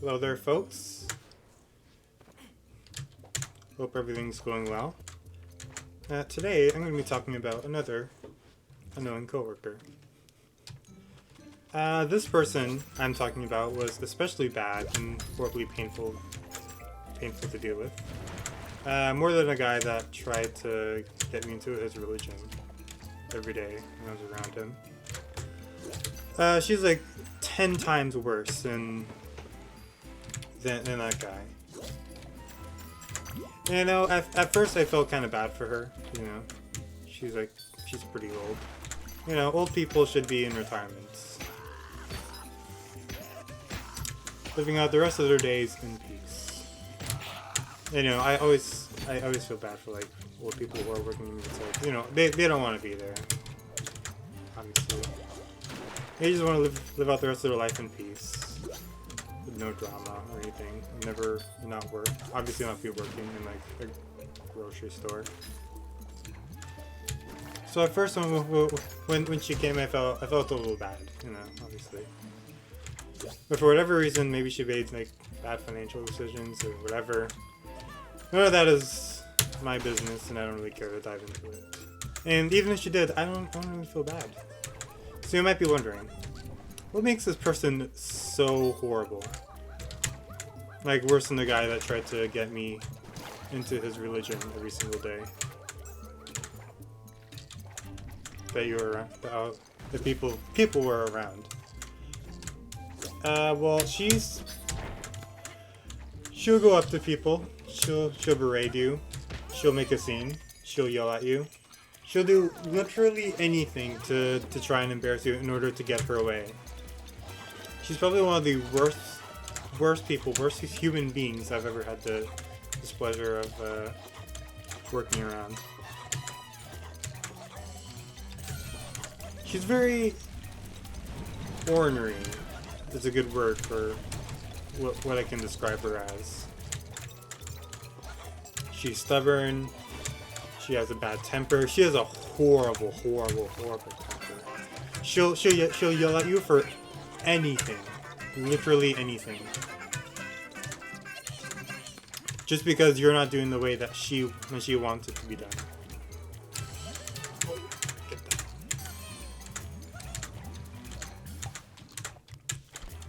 Hello there, folks. Hope everything's going well. Today, I'm going to be talking about another annoying coworker. This person I'm talking about was especially bad and horribly painful to deal with. More than a guy that tried to get me into his religion every day when I was around him. She's like 10 times worse than that guy. You know, at first I felt kind of bad for her, you know. She's pretty old. You know, old people should be in retirements, living out the rest of their days in peace. You know, I always feel bad for like old people who are working in themselves. You know, they don't want to be there. Obviously, they just want to live out the rest of their life in peace, with no drama or anything. Never not work. Obviously, not be working in like a grocery store. So at first, when she came, I felt a little bad. You know, obviously. But for whatever reason, maybe she made like bad financial decisions or whatever. None of that is my business, and I don't really care to dive into it. And even if she did, I don't really feel bad. So you might be wondering, what makes this person so horrible? Like worse than the guy that tried to get me into his religion every single day. That you were around, the people were around. Well, she'll go up to people, she'll berate you, she'll make a scene, she'll yell at you, she'll do literally anything to try and embarrass you in order to get her way. She's probably one of the worst human beings I've ever had the displeasure of working around. She's very ornery. Is a good word for what I can describe her as. She's stubborn. She has a bad temper. She has a horrible temper. She'll yell at you for anything, literally anything, just because you're not doing the way that she wants it to be done.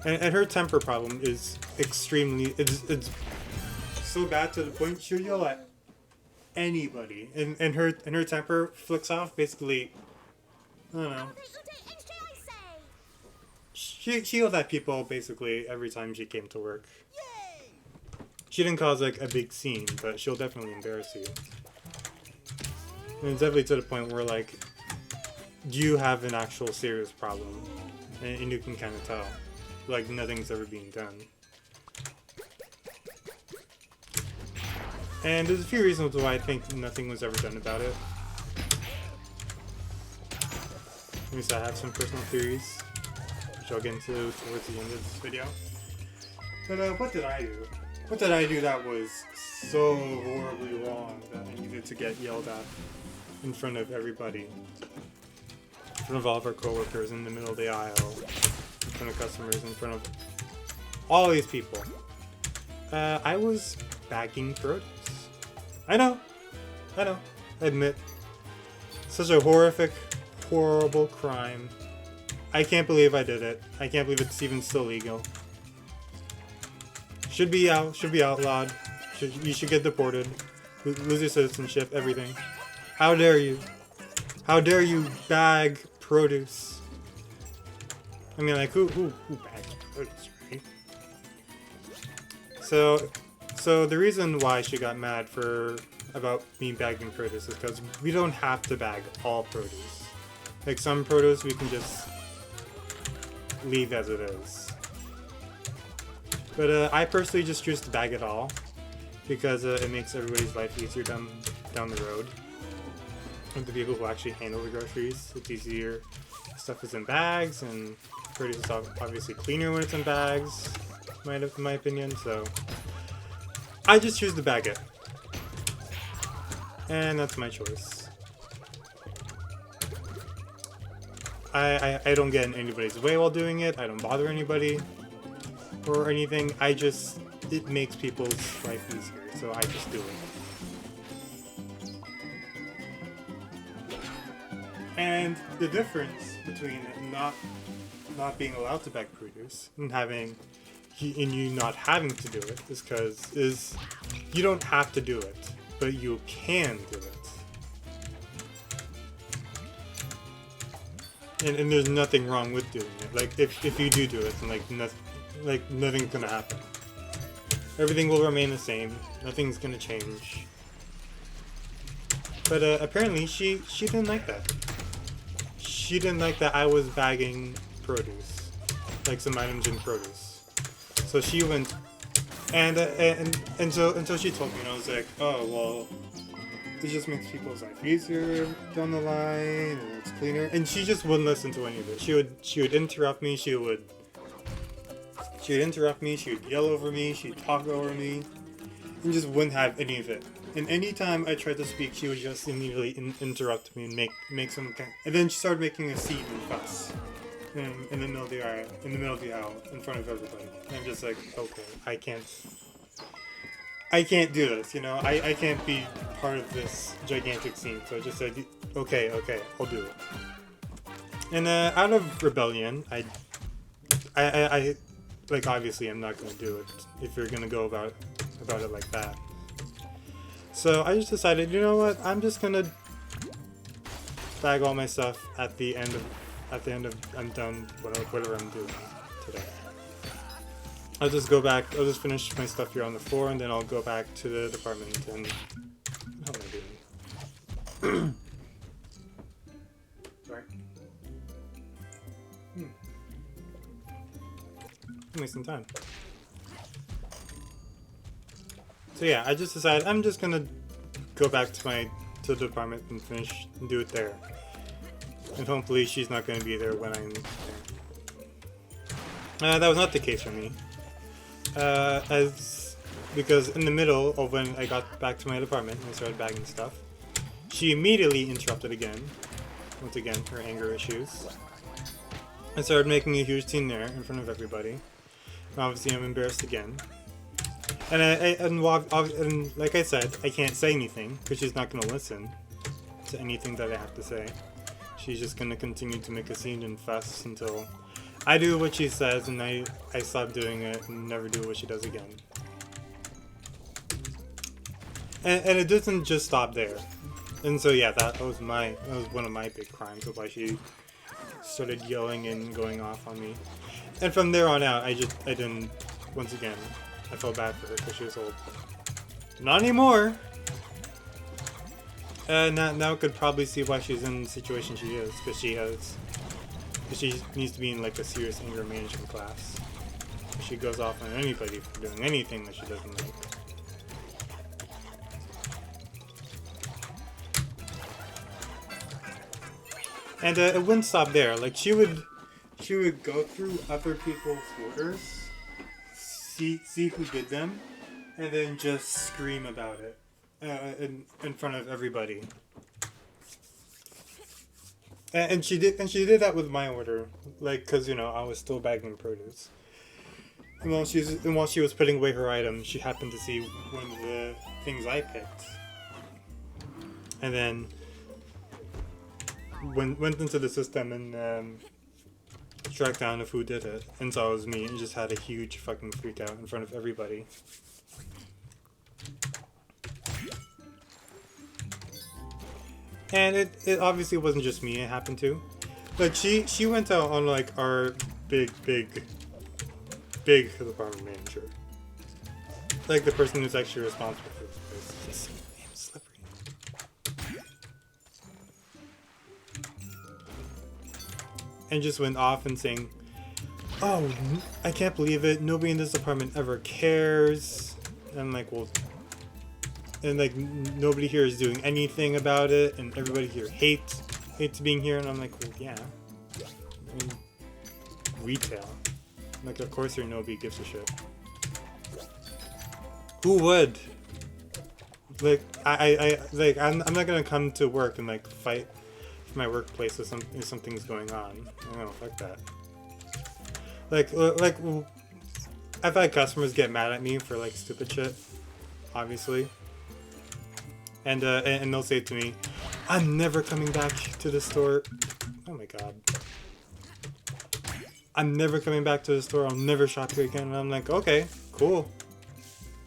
And her temper problem is extremely, it's so bad to the point she'll yell at anybody, and her temper flicks off basically, I don't know. She yelled at people basically every time she came to work. She didn't cause like a big scene, but she'll definitely embarrass you. And it's definitely to the point where like, you have an actual serious problem, and you can kind of tell. Like nothing's ever being done. And there's a few reasons why I think nothing was ever done about it. At least I have some personal theories, which I'll get into towards the end of this video. But what did I do? What did I do that was so horribly wrong that I needed to get yelled at in front of everybody? In front of all of our coworkers, in the middle of the aisle, in front of customers, in front of all these people. I was bagging produce. I know, I admit. Such a horrible crime. I can't believe I did it. I can't believe it's even still legal. Should be outlawed. You should get deported. Lose your citizenship, everything. How dare you? How dare you bag produce? I mean, like, who bags produce, right? So the reason why she got mad about me bagging produce is because we don't have to bag all produce. Like, some produce we can just leave as it is. But I personally just choose to bag it all because it makes everybody's life easier down the road. And the people who actually handle the groceries, it's easier. Stuff is in bags, and produce is obviously cleaner when it's in bags, in my opinion, so I just choose to bag it. And that's my choice. I don't get in anybody's way while doing it. I don't bother anybody. or anything. It makes people's life easier, so I just do it. And the difference between not being allowed to bag produce and you not having to do it is you don't have to do it, but you can do it. And there's nothing wrong with doing it. Like if you do it, then nothing's gonna happen. Everything will remain the same. Nothing's gonna change. But apparently she didn't like that. She didn't like that I was bagging produce, like some items in produce. So she went, and so she told me, and I was like, oh well, it just makes people's life easier down the line, and it's cleaner. And she just wouldn't listen to any of it. She would interrupt me. She would interrupt me. She would yell over me. She'd talk over me, and just wouldn't have any of it. And anytime I tried to speak, she would just immediately interrupt me and make some kind. And then she started making a scene and fuss in the middle of the aisle, in front of everybody. And I'm just like, okay, I can't do this. You know, I can't be part of this gigantic scene. So I just said, okay, I'll do it. And out of rebellion, I like obviously I'm not gonna do it if you're gonna go about it like that. So I just decided, you know what? I'm just gonna bag all my stuff at the end of I'm done whatever I'm doing today. I'll just go back. I'll just finish my stuff here on the floor, and then I'll go back to the department and what am I doing? Sorry. I'm wasting time. So yeah, I just decided I'm just gonna go back to the department and finish and do it there. And hopefully she's not gonna be there when I'm there. That was not the case for me. Because in the middle of when I got back to my department and I started bagging stuff, she immediately interrupted again. Once again, her anger issues. I started making a huge scene there in front of everybody. And obviously I'm embarrassed again. And like I said, I can't say anything because she's not going to listen to anything that I have to say. She's just going to continue to make a scene and fuss until I do what she says and I stop doing it and never do what she does again. And it doesn't just stop there. And so yeah, that was one of my big crimes of why she started yelling and going off on me. And from there on out, I didn't, once again, I felt bad for her because she was old. Not anymore! Now I could probably see why she's in the situation she is, because she needs to be in like a serious anger management class. She goes off on anybody for doing anything that she doesn't like. And it wouldn't stop there. Like she would go through other people's orders, see who did them, and then just scream about it in front of everybody. And she did that with my order, like, cause you know I was still bagging produce. And while she was putting away her item, she happened to see one of the things I picked, and then went into the system and tracked down of who did it, and saw it was me, and just had a huge fucking freak out in front of everybody. And it obviously wasn't just me it happened to. Like she went out on like our big department manager. Like the person who's actually responsible for this place. It's so slippery. And just went off and saying, "Oh, I can't believe it. Nobody in this department ever cares." And I'm like, well, and like nobody here is doing anything about it, and everybody here hates being here. And I'm like, well, yeah, I mean, retail. Like, of course, there nobody gives a shit. Who would? Like, I'm not gonna come to work and like fight for my workplace if something's going on. I don't know, fuck that. I've had customers get mad at me for like stupid shit, obviously, and they'll say to me, "I'm never coming back to the store." Oh my god. "I'm never coming back to the store. I'll never shop here again." And I'm like, okay, cool.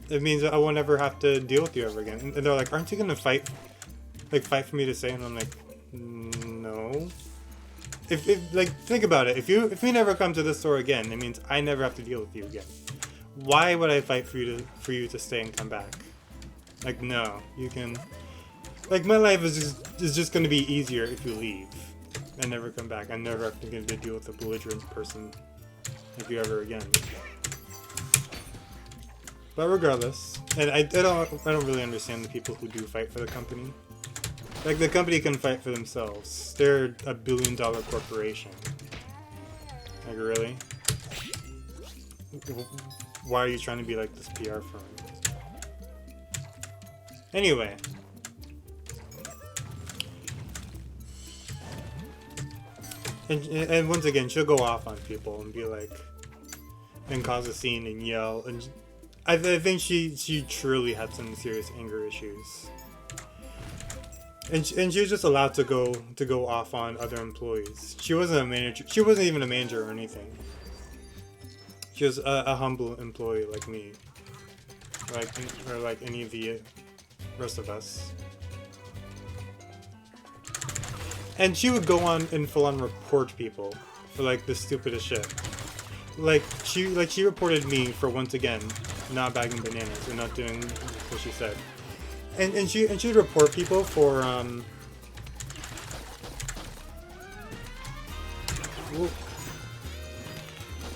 It means I won't ever have to deal with you ever again. And they're like, "Aren't you gonna fight for me to stay?" And I'm like, no. If like, think about it. If you never come to the store again, it means I never have to deal with you again. Why would I fight for you to stay and come back? Like, no, you can. Like, my life is just gonna be easier if you leave and never come back. I'm never have to get to deal with a belligerent person like you ever again. But regardless, and I don't really understand the people who do fight for the company. Like, the company can fight for themselves. They're a $1 billion corporation. Like, really? Why are you trying to be like this PR firm? Anyway. And once again, she'll go off on people and be like, and cause a scene and yell. And I think she truly had some serious anger issues. And she was just allowed to go off on other employees. She wasn't a manager. She wasn't even a manager or anything. She was a humble employee like me, or like any of the rest of us. And she would go on and full on report people for like the stupidest shit. Like she reported me for once again not bagging bananas and not doing what she said. And she'd report people for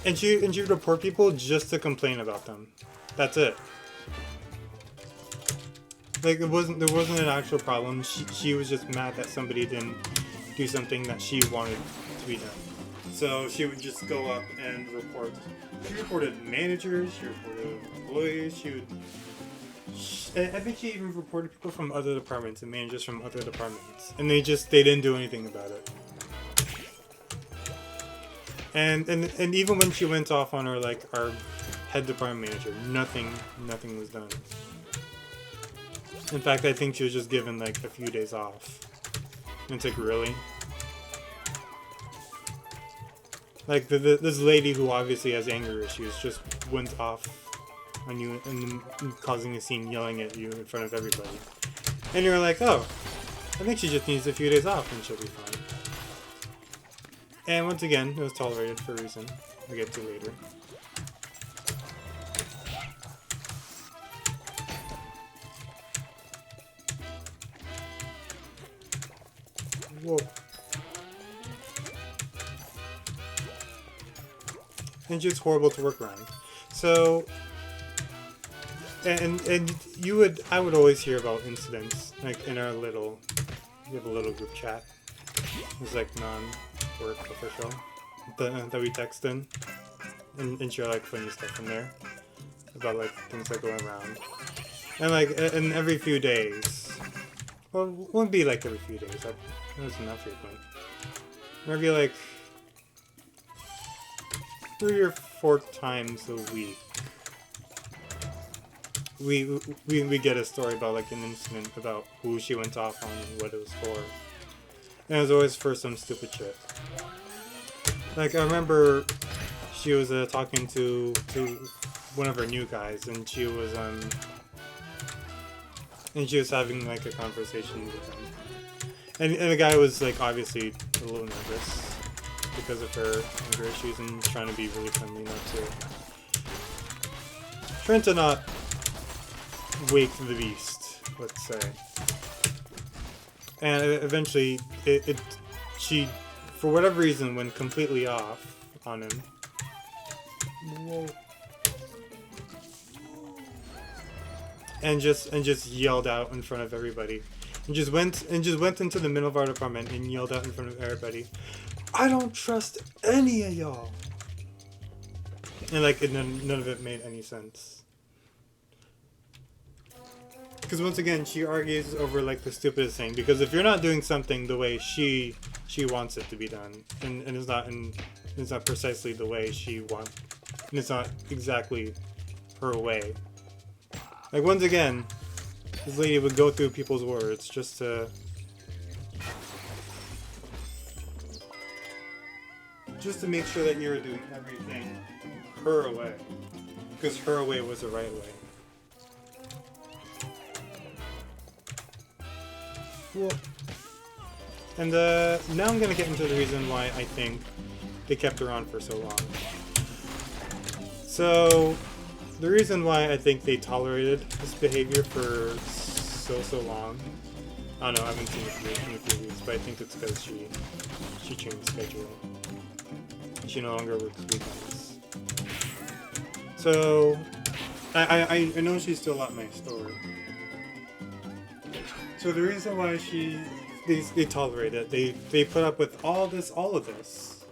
and she'd report people just to complain about them. That's it. Like, there wasn't an actual problem. She was just mad that somebody didn't do something that she wanted to be done. So she would just go up and report. She reported managers, she reported employees, I think she even reported people from other departments and managers from other departments. And they didn't do anything about it. And even when she went off on our head department manager, nothing was done. In fact, I think she was just given like a few days off. And it's like, really? Like, this lady who obviously has anger issues just went off on you and causing a scene, yelling at you in front of everybody. And you're like, oh, I think she just needs a few days off and she'll be fine. And once again, it was tolerated for a reason we'll get to later. Whoa. And just horrible to work around. So, and I would always hear about incidents, like in our we have a little group chat. It's like non-work official that we text in and share like funny stuff in there about like things that go around. And like, and every few days, well, it wouldn't be like every few days, that's not frequent. Maybe like 3 or 4 times a week, we get a story about like an incident about who she went off on and what it was for. And it was always for some stupid shit. Like, I remember she was talking to one of her new guys, and she was having like a conversation with him. And the guy was like obviously a little nervous because of her anger issues and trying to be really friendly, trying to not wake the beast, let's say. And eventually, she, for whatever reason, went completely off on him. Whoa. And just yelled out in front of everybody. And just went into the middle of our department and yelled out in front of everybody, "I don't trust any of y'all." And like, none of it made any sense. Because once again, she argues over like the stupidest thing. Because if you're not doing something the way she wants it to be done, and it's not precisely the way she and it's not exactly her way. Like, once again, this lady would go through people's words just to make sure that you're doing everything her way, because her way was the right way. Well, and now I'm gonna get into the reason why I think they kept her on for so long. So, the reason why I think they tolerated this behavior for so long, I don't know, I haven't seen it in a few weeks, but I think it's because she changed schedule. She no longer works weekends. So, I know she's still at my store. So the reason why they tolerate it, they put up with all of this,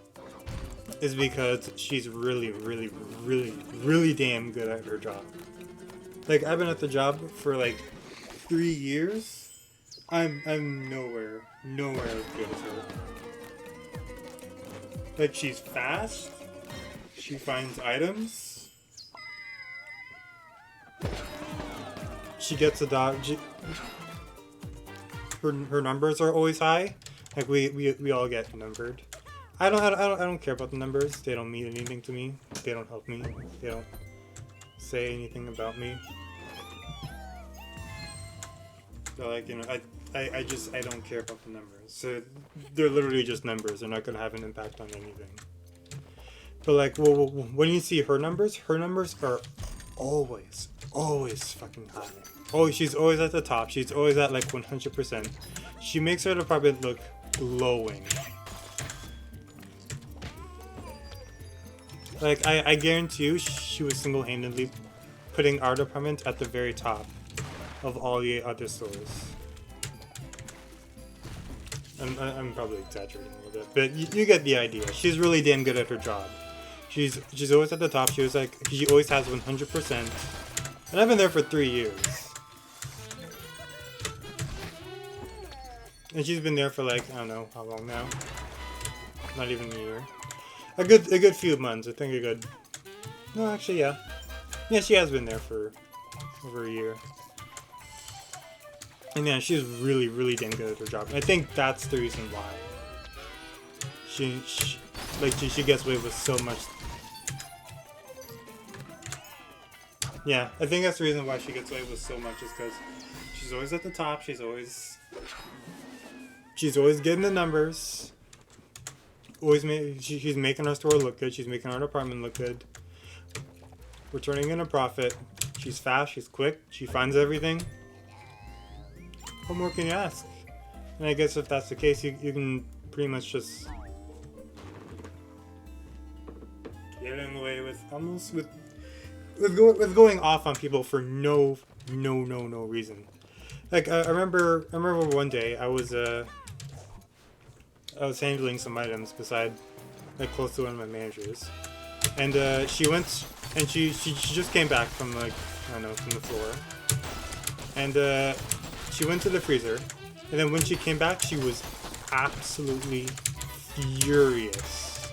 is because she's really damn good at her job. Like, I've been at the job for like 3 years. I'm nowhere as good as her. Like, she's fast. She finds items. She gets a dog. Her numbers are always high. Like, we all get numbered. I don't care about the numbers. They don't mean anything to me. They don't help me. They don't say anything about me. So, like, you know, I don't care about the numbers. So they're literally just numbers. They're not gonna have an impact on anything. But like, well, when you see her numbers are always fucking high. Oh, she's always at the top. She's always at like 100%. She makes her department look glowing. Like, I guarantee you, she was single-handedly putting our department at the very top of all the other stores. I'm probably exaggerating a little bit, but you get the idea. She's really damn good at her job. She's always at the top. She always has 100%. And I've been there for 3 years. And she's been there for like, I don't know how long now. Not even a year. A good few months. I think no, actually, yeah. Yeah, she has been there for over a year. And yeah, she's really damn good at her job. And I think that's the reason why she gets away with so much. Yeah, I think that's the reason why she gets away with so much, is because she's always at the top. She's always getting the numbers. She's making our store look good. She's making our department look good. We're turning in a profit. She's fast. She's quick. She finds everything. What more can you ask? And I guess if that's the case, you can pretty much just getting away with almost with going off on people for no reason. Like, I remember one day I was handling some items beside, like, close to one of my managers, and she went and she just came back from, like, I don't know, from the floor, and she went to the freezer, and then when she came back, she was absolutely furious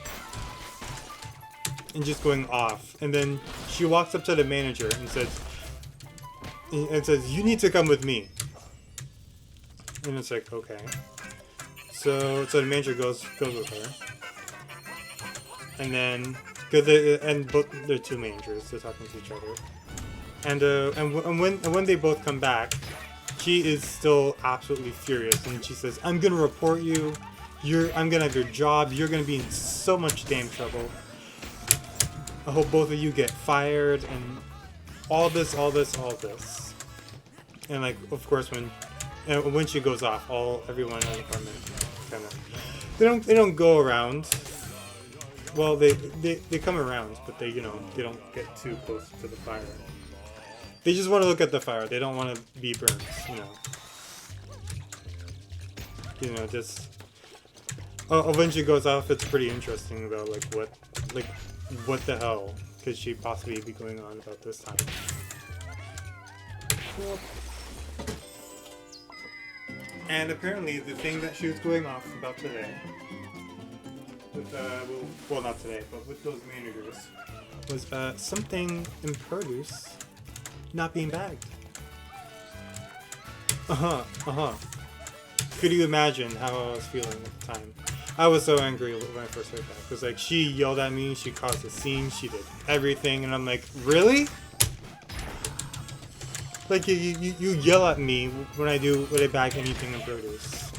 and just going off. And then she walks up to the manager and says, "You need to come with me." And it's like, okay. So the manager goes with her, and then both they're two managers, they're talking to each other, and when they both come back, she is still absolutely furious, and she says, "I'm gonna report you. I'm gonna have your job. You're gonna be in so much damn trouble. I hope both of you get fired," and all this. And like, of course, when she goes off, everyone in the department kind of they don't go around. Well, they come around, but they don't get too close to the fire. They just want to look at the fire. They don't want to be burned, just... when she goes off, it's pretty interesting about, what the hell could she possibly be going on about this time? And apparently, the thing that she was going off about today, with, not today, but with those managers, was something in produce not being bagged. Could you imagine how I was feeling at the time? I was so angry when I first heard that. Because, like, she yelled at me, she caused a scene, she did everything, and I'm like, really? Like, you yell at me when I bag anything in produce.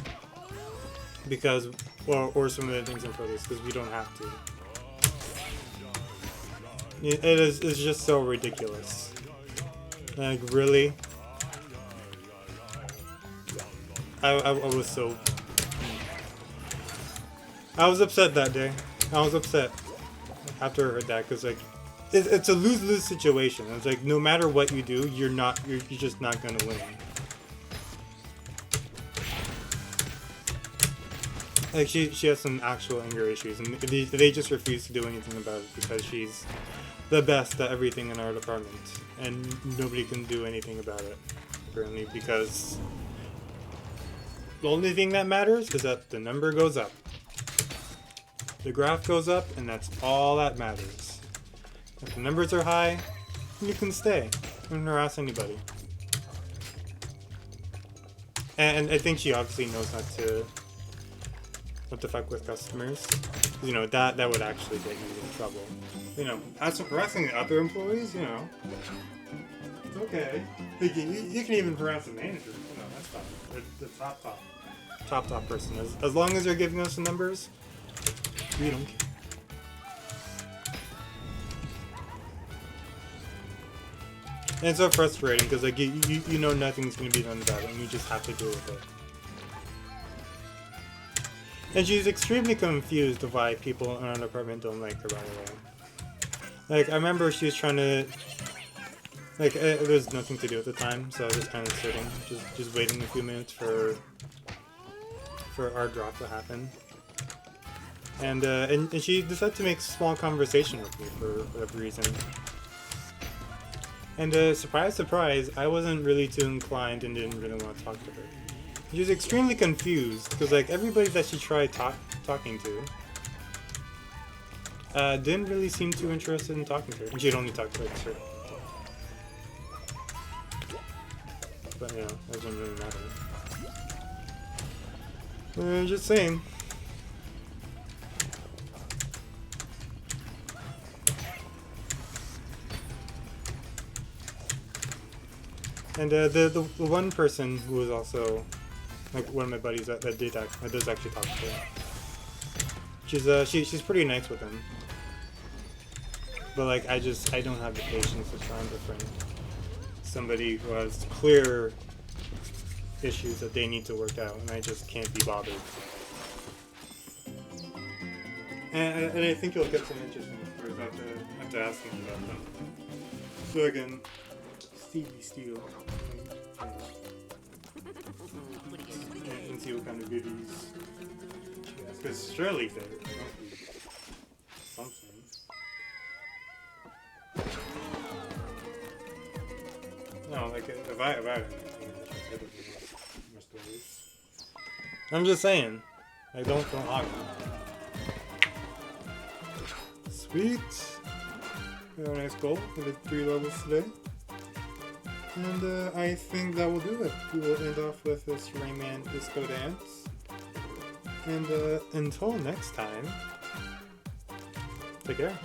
Because, or some of the things in produce, because we don't have to. It's just so ridiculous. Like, really? I was so... I was upset that day. I was upset after I heard that, because, like, it's a lose-lose situation. It's like, no matter what you do, you're just not gonna win. Like, she has some actual anger issues, and they just refuse to do anything about it because she's the best at everything in our department, and nobody can do anything about it, apparently, because the only thing that matters is that the number goes up. The graph goes up, and that's all that matters. If the numbers are high, you can stay. You don't harass anybody. And I think she obviously knows not to fuck with customers. You know, that would actually get you in trouble. You know, as for harassing the other employees, you know, it's okay. You can even harass the manager. You know, that's fine. The top person. As long as they're giving us the numbers, we don't care. And it's so frustrating because, like, you know nothing's going to be done about it, and you just have to deal with it. And she's extremely confused of why people in our department don't like her, by the way. Like, I remember she was trying to... Like, there was nothing to do at the time, so I was just kind of sitting, just waiting a few minutes for our drop to happen. And she decided to make a small conversation with me for whatever reason. And surprise, surprise, I wasn't really too inclined and didn't really want to talk to her. She was extremely confused, because, like, everybody that she tried talking to didn't really seem too interested in talking to her. And she'd only talk to, like, certain people. But, you know, that doesn't really matter. Just saying. And the one person who was also, like, one of my buddies that does actually talk to her. She's pretty nice with him. But, like, I don't have the patience to try and befriend somebody who has clear issues that they need to work out, and I just can't be bothered. And I think you'll get some interesting stories after asking about them. So again, Stevie Steele. And see what kind of goodies she has. Because surely there must be something. No, like, if I had anything, I would be more stories. I'm just saying. Like, don't hog me. Sweet. We have a nice goal. We did 3 levels today. And I think that will do it. We will end off with this Rayman Disco Dance. And until next time, take care.